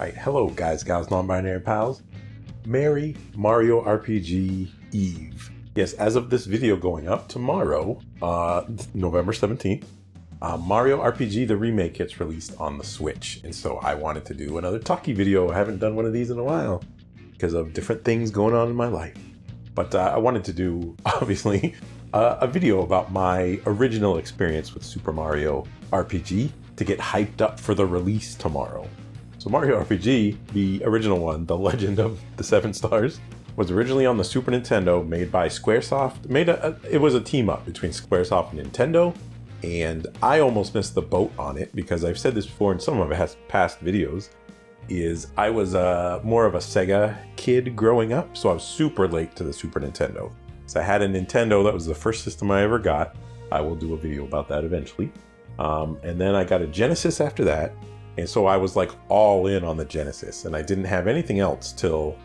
Right, hello guys, gals, non-binary pals. Merry Mario RPG Eve. Yes, as of this video going up tomorrow, November 17th, Mario RPG the remake gets released on the Switch. And so I wanted to do another talkie video. I haven't done one of these in a while because of different things going on in my life. But I wanted to do, obviously, a video about my original experience with Super Mario RPG to get hyped up for the release tomorrow. So Mario RPG, the original one, The Legend of the Seven Stars, was originally on the Super Nintendo, made by Squaresoft. It was a team up between Squaresoft and Nintendo, and I almost missed the boat on it because I've said this before in some of it past videos, is I was more of a Sega kid growing up, so I was super late to the Super Nintendo. So I had a Nintendo, that was the first system I ever got. I will do a video about that eventually. And then I got a Genesis after that. And so I was like all in on the Genesis, and I didn't have anything else till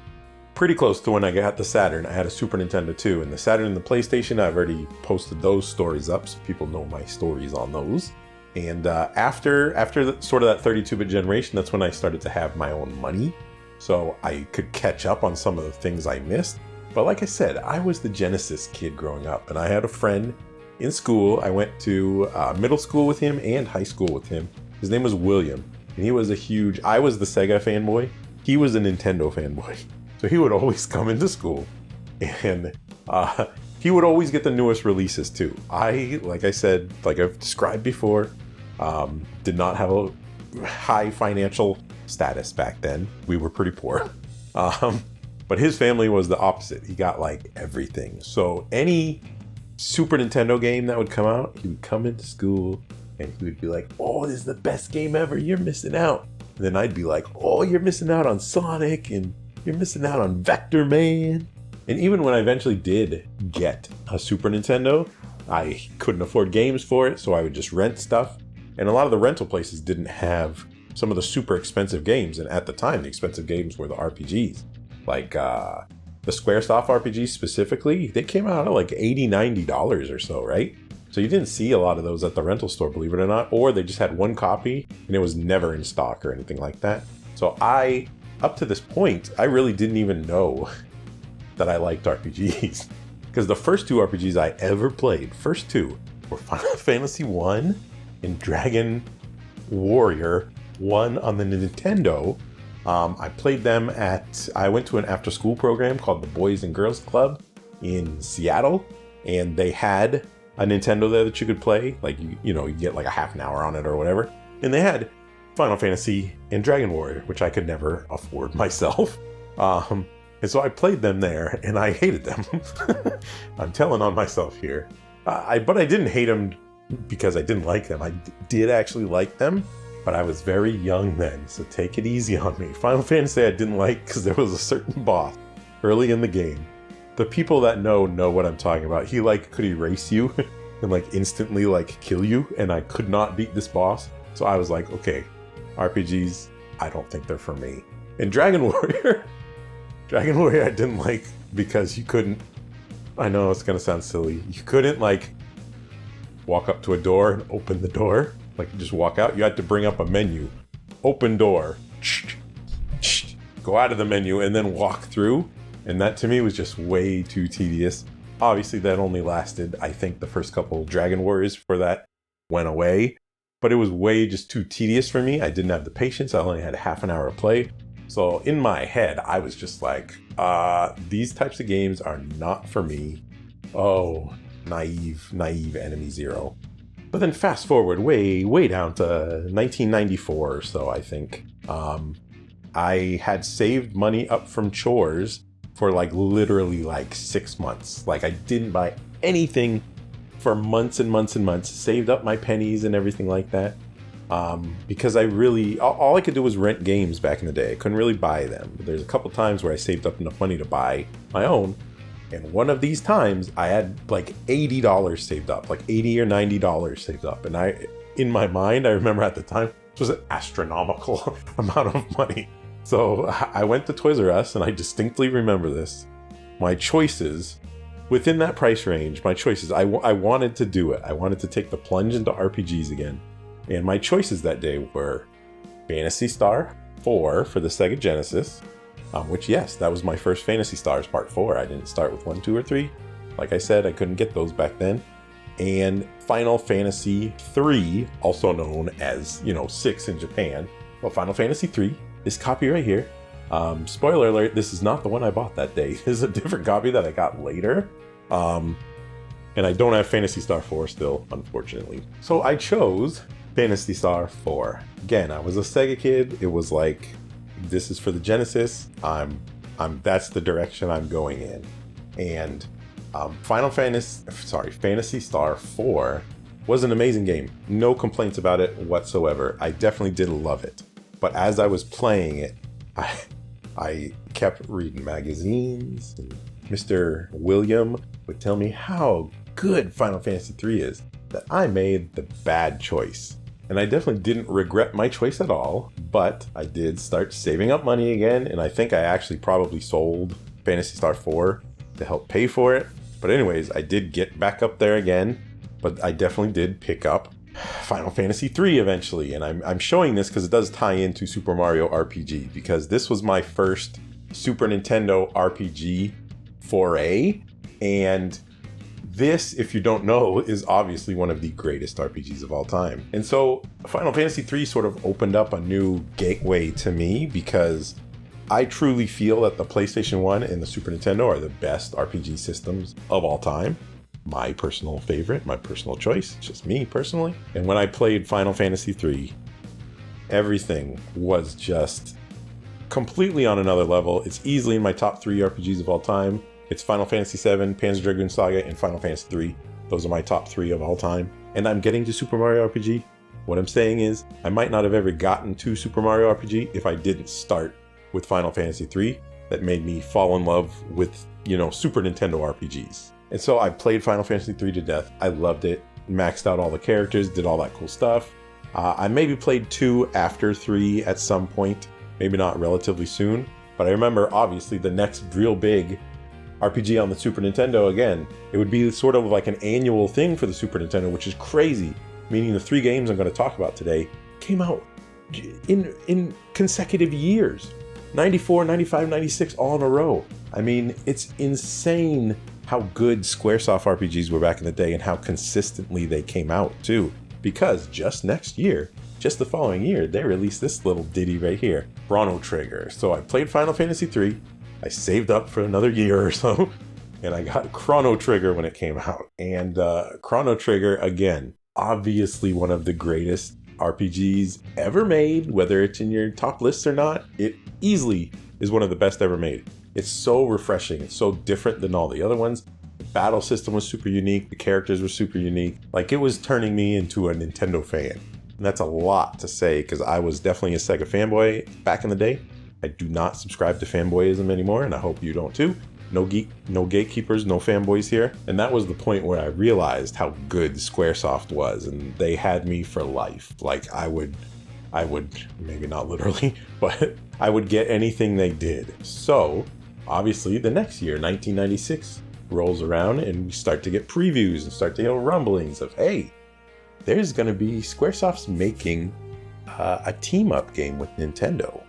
pretty close to when I got the Saturn. I had a Super Nintendo too, and the Saturn and the PlayStation, I've already posted those stories up so people know my stories on those. And after sort of that 32-bit generation, that's when I started to have my own money, so I could catch up on some of the things I missed. But like I said, I was the Genesis kid growing up, and I had a friend in school. I went to middle school with him and high school with him. His name was William. And he was I was the Sega fanboy, he was a Nintendo fanboy. So he would always come into school and he would always get the newest releases too. Like I said, like I've described before, did not have a high financial status back then. We were pretty poor. But his family was the opposite. He got like everything. So any Super Nintendo game that would come out, he would come into school and he would be like, "Oh, this is the best game ever, you're missing out." And then I'd be like, "Oh, you're missing out on Sonic, and you're missing out on Vector Man." And even when I eventually did get a Super Nintendo, I couldn't afford games for it, so I would just rent stuff. And a lot of the rental places didn't have some of the super expensive games, and at the time, the expensive games were the RPGs. Like the Squaresoft RPGs specifically, they came out at like $80, $90 or so, right? So you didn't see a lot of those at the rental store, believe it or not, or they just had one copy and it was never in stock or anything like that. So up to this point, I really didn't even know that I liked RPGs. Because the first two RPGs I ever played, first two, were Final Fantasy 1 and Dragon Warrior 1 on the Nintendo. I played them I went to an after-school program called the Boys and Girls Club in Seattle, and they had a Nintendo there that you could play, like you get like a half an hour on it or whatever. And they had Final Fantasy and Dragon Warrior, which I could never afford myself. And so I played them there, and I hated them. I'm telling on myself here. But I didn't hate them because I didn't like them. I did actually like them, but I was very young then, so take it easy on me. Final Fantasy I didn't like because there was a certain boss early in the game. The people that know what I'm talking about. He could erase you and instantly kill you, and I could not beat this boss. So I was like, okay, RPGs, I don't think they're for me. And Dragon Warrior I didn't like because you couldn't, I know it's gonna sound silly, you couldn't walk up to a door and open the door, just walk out. You had to bring up a menu, open door, go out of the menu, and then walk through. And that to me was just way too tedious. Obviously that only lasted, I think the first couple Dragon Warriors for that went away, but it was way just too tedious for me. I didn't have the patience. I only had half an hour to play. So in my head, I was just like, these types of games are not for me. Oh, naive enemyzero. But then fast forward way down to 1994 or so, I think. I had saved money up from chores for literally 6 months. I didn't buy anything for months and months and months, saved up my pennies and everything like that. Because all I could do was rent games back in the day. I couldn't really buy them. But there's a couple times where I saved up enough money to buy my own. And one of these times I had $80 saved up, $80 or $90 saved up. And in my mind, I remember at the time, it was an astronomical amount of money. So I went to Toys R Us, and I distinctly remember this. My choices, within that price range, I wanted to do it. I wanted to take the plunge into RPGs again. And my choices that day were Phantasy Star, 4 for the Sega Genesis, which, yes, that was my first Phantasy Stars Part 4. I didn't start with 1, 2, or 3. Like I said, I couldn't get those back then. And Final Fantasy 3, also known as, 6 in Japan. Well, Final Fantasy 3, this copy right here. Spoiler alert, this is not the one I bought that day. This is a different copy that I got later. And I don't have Phantasy Star 4 still, unfortunately. So I chose Phantasy Star 4. Again, I was a Sega kid. It was like, this is for the Genesis. That's the direction I'm going in. And Phantasy Star 4 was an amazing game. No complaints about it whatsoever. I definitely did love it. But as I was playing it, I kept reading magazines, and Mr. William would tell me how good Final Fantasy 3 is, that I made the bad choice. And I definitely didn't regret my choice at all, but I did start saving up money again, and I think I actually probably sold Phantasy Star 4 to help pay for it. But anyways, I did get back up there again, but I definitely did pick up Final Fantasy 3 eventually. And I'm showing this because it does tie into Super Mario RPG, because this was my first Super Nintendo RPG foray. And this, if you don't know, is obviously one of the greatest RPGs of all time. And so Final Fantasy 3 sort of opened up a new gateway to me, because I truly feel that the PlayStation 1 and the Super Nintendo are the best RPG systems of all time. My personal favorite, my personal choice, just me personally. And when I played Final Fantasy 3, everything was just completely on another level. It's easily in my top 3 RPGs of all time. It's Final Fantasy 7, Panzer Dragoon Saga, and Final Fantasy 3. Those are my top 3 of all time. And I'm getting to Super Mario RPG. What I'm saying is, I might not have ever gotten to Super Mario RPG if I didn't start with Final Fantasy 3. That made me fall in love with, Super Nintendo RPGs. And so I played Final Fantasy 3 to death. I loved it. Maxed out all the characters, did all that cool stuff. I maybe played 2 after 3 at some point. Maybe not relatively soon. But I remember, obviously, the next real big RPG on the Super Nintendo, again, it would be sort of like an annual thing for the Super Nintendo, which is crazy. Meaning the 3 games I'm going to talk about today came out in consecutive years. 94, 95, 96, all in a row. I mean, it's insane how good Squaresoft RPGs were back in the day and how consistently they came out too. Because just the following year, they released this little ditty right here, Chrono Trigger. So I played Final Fantasy 3, I saved up for another year or so, and I got Chrono Trigger when it came out. And Chrono Trigger, again, obviously one of the greatest RPGs ever made, whether it's in your top lists or not. It easily is one of the best ever made. It's so refreshing. It's so different than all the other ones. The battle system was super unique. The characters were super unique. Like, it was turning me into a Nintendo fan. And that's a lot to say, because I was definitely a Sega fanboy back in the day. I do not subscribe to fanboyism anymore, and I hope you don't too. No gatekeepers, no fanboys here. And that was the point where I realized how good Squaresoft was, and they had me for life. Like, I would, maybe not literally, but I would get anything they did. So, obviously, the next year, 1996, rolls around, and we start to get previews and start to hear rumblings of, hey, there's going to be Squaresoft's making a team-up game with Nintendo.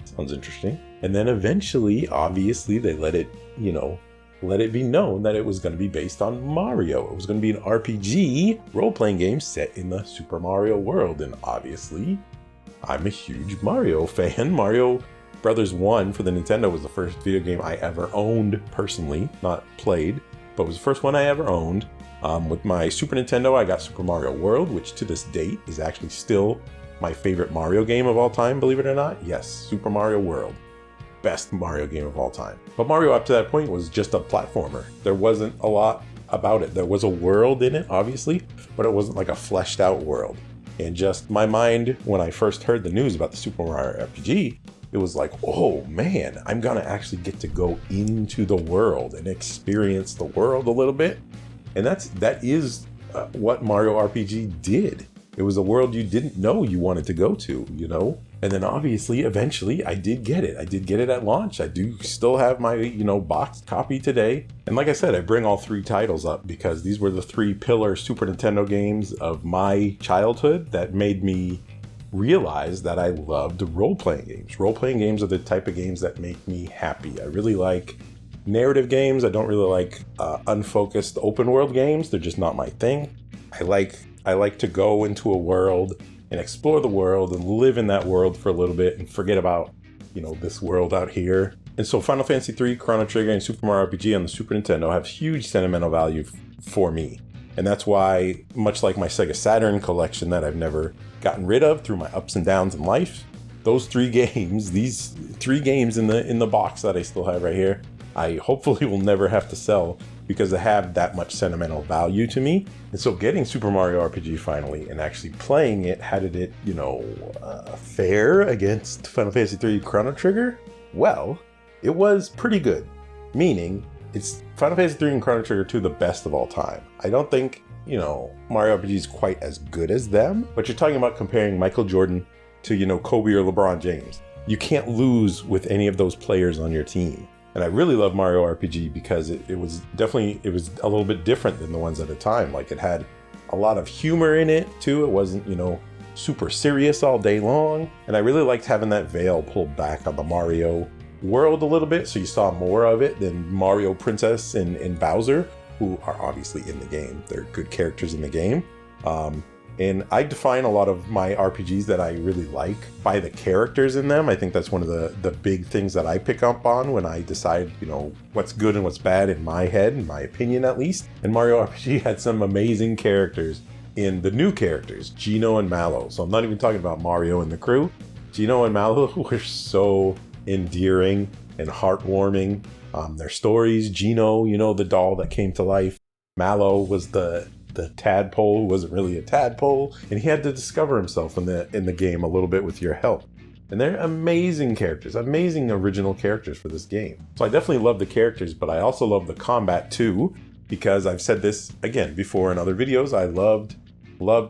Sounds interesting. And then eventually, obviously, they let it be known that it was going to be based on Mario. It was going to be an RPG role-playing game set in the Super Mario world. And obviously, I'm a huge Mario fan. Mario Brothers 1 for the Nintendo was the first video game I ever owned personally, not played, but was the first one I ever owned. With my Super Nintendo, I got Super Mario World, which to this date is actually still my favorite Mario game of all time, believe it or not. Yes, Super Mario World. Best Mario game of all time. But Mario up to that point was just a platformer. There wasn't a lot about it. There was a world in it, obviously, but it wasn't like a fleshed out world. And just my mind, when I first heard the news about the Super Mario RPG, it was like, oh man, I'm gonna actually get to go into the world and experience the world a little bit. And that is what Mario RPG did. It was a world you didn't know you wanted to go to, And then obviously, eventually, I did get it. I did get it at launch. I do still have my, boxed copy today. And like I said, I bring all 3 titles up because these were the 3 pillar Super Nintendo games of my childhood that made me realized that I loved role-playing games. Role-playing games are the type of games that make me happy. I really like narrative games. I don't really like unfocused open world games. They're just not my thing. I like to go into a world and explore the world and live in that world for a little bit and forget about, this world out here. And so Final Fantasy III, Chrono Trigger, and Super Mario RPG on the Super Nintendo have huge sentimental value for me. And that's why, much like my Sega Saturn collection that I've never gotten rid of through my ups and downs in life, these 3 games in the box that I still have right here, I hopefully will never have to sell because they have that much sentimental value to me. And so getting Super Mario RPG finally and actually playing it, how did it, fare against Final Fantasy III Chrono Trigger? Well, it was pretty good. Meaning, it's Final Fantasy III and Chrono Trigger 2 the best of all time. I don't think, Mario RPG is quite as good as them, but you're talking about comparing Michael Jordan to, Kobe or LeBron James. You can't lose with any of those players on your team. And I really love Mario RPG because it was a little bit different than the ones at the time. Like, it had a lot of humor in it too. It wasn't, super serious all day long. And I really liked having that veil pulled back on the Mario world a little bit, so you saw more of it than Mario, Princess, and Bowser, who are obviously in the game. They're good characters in the game. And I define a lot of my RPGs that I really like by the characters in them. I think that's one of the big things that I pick up on when I decide, what's good and what's bad in my head, in my opinion at least. And Mario RPG had some amazing characters in the new characters, Gino and Mallow. So I'm not even talking about Mario and the crew. Gino and Mallow were so endearing and heartwarming. Their stories, Gino, the doll that came to life. Mallow was the tadpole who wasn't really a tadpole, and he had to discover himself in the game a little bit with your help. And they're amazing characters, amazing original characters for this game. So I definitely love the characters, but I also love the combat too, because I've said this again before in other videos. I loved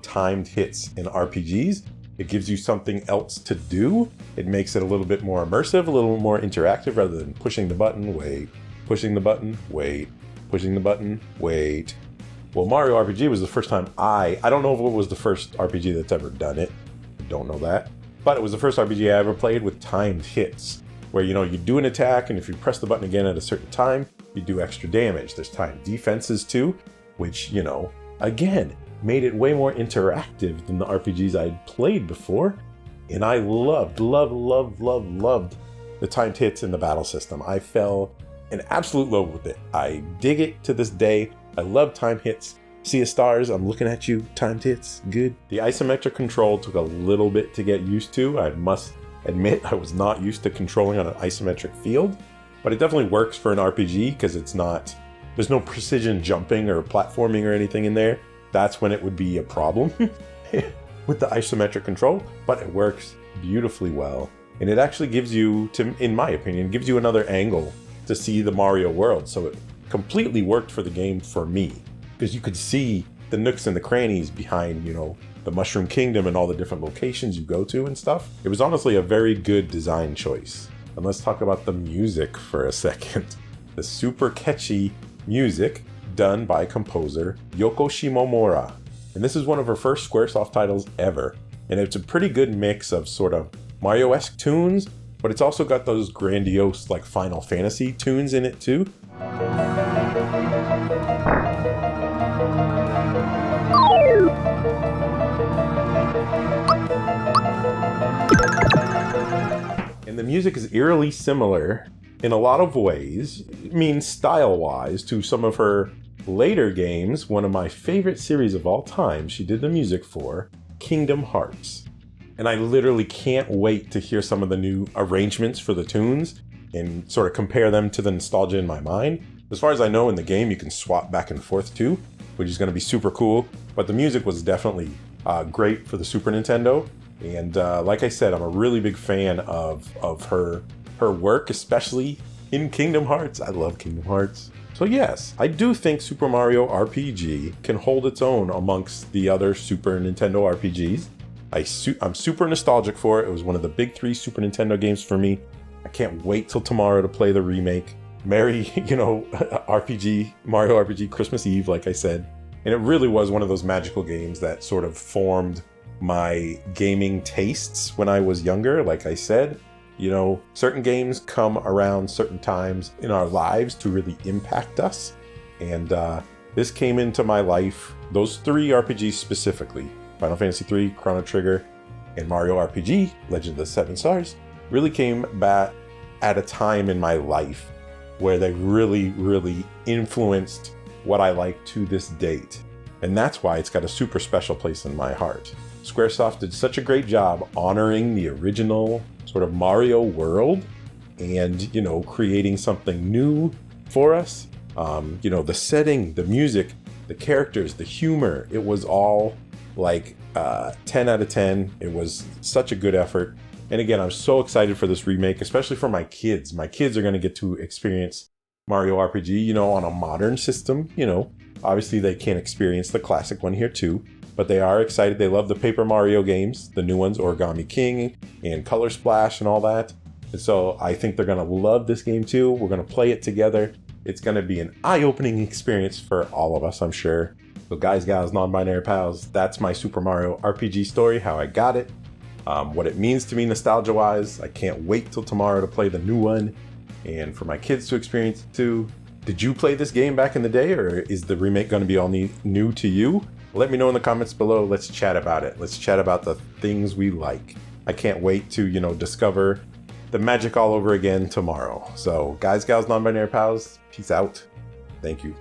timed hits in RPGs. It gives you something else to do. It makes it a little bit more immersive, a little more interactive, rather than pushing the button, wait, pushing the button, wait, pushing the button, wait. Well, Mario RPG was the first time I don't know if it was the first RPG that's ever done it. I don't know that. But it was the first RPG I ever played with timed hits, where, you do an attack, and if you press the button again at a certain time, you do extra damage. There's timed defenses too, which, again, made it way more interactive than the RPGs I'd played before. And I loved the timed hits in the battle system. I fell in absolute love with it. I dig it to this day. I love time hits. Sea of Stars, I'm looking at you, timed hits, good. The isometric control took a little bit to get used to. I must admit I was not used to controlling on an isometric field, but it definitely works for an RPG because there's no precision jumping or platforming or anything in there. That's when it would be a problem with the isometric control, but it works beautifully well. And it actually gives you, in my opinion, gives you another angle to see the Mario world. So it completely worked for the game for me, because you could see the nooks and the crannies behind, the Mushroom Kingdom and all the different locations you go to and stuff. It was honestly a very good design choice. And let's talk about the music for a second. The super catchy music done by composer Yoko Shimomura. And this is one of her first Squaresoft titles ever. And it's a pretty good mix of sort of Mario-esque tunes, but it's also got those grandiose, like, Final Fantasy tunes in it too. And the music is eerily similar in a lot of ways, style-wise, to some of her later games. One of my favorite series of all time she did the music for, Kingdom Hearts. And I literally can't wait to hear some of the new arrangements for the tunes and sort of compare them to the nostalgia in my mind. As far as I know, in the game you can swap back and forth too, which is going to be super cool. But the music was definitely great for the Super Nintendo. And like I said, I'm a really big fan of her work, especially in Kingdom Hearts. I love Kingdom Hearts. So yes, I do think Super Mario RPG can hold its own amongst the other Super Nintendo RPGs. I'm super nostalgic for it. It was one of the big 3 Super Nintendo games for me. I can't wait till tomorrow to play the remake. Merry, Mario RPG Christmas Eve, like I said. And it really was one of those magical games that sort of formed my gaming tastes when I was younger. Like I said, you know, certain games come around certain times in our lives to really impact us. And this came into my life, those 3 RPGs specifically, Final Fantasy III, Chrono Trigger, and Mario RPG, Legend of the Seven Stars, really came back at a time in my life where they really, really influenced what I like to this date. And that's why it's got a super special place in my heart. Squaresoft did such a great job honoring the original sort of Mario world and, you know, creating something new for us. You know, the setting, the music, the characters, the humor, it was all like 10 out of 10. It was such a good effort. And again, I'm so excited for this remake, especially for my kids. My kids are going to get to experience Mario RPG, you know, on a modern system. You know, obviously they can't experience the classic one here too, but they are excited. They love the Paper Mario games, the new ones, Origami King and Color Splash and all that. And so I think they're going to love this game too. We're going to play it together. It's going to be an eye-opening experience for all of us, I'm sure. So guys, gals, non-binary pals, that's my Super Mario RPG story, how I got it, what it means to me nostalgia-wise. I can't wait till tomorrow to play the new one and for my kids to experience it too. Did you play this game back in the day, or is the remake going to be all new to you? Let me know in the comments below. Let's chat about it. Let's chat about the things we like. I can't wait to, you know, discover the magic all over again tomorrow. So guys, gals, non-binary pals, peace out. Thank you.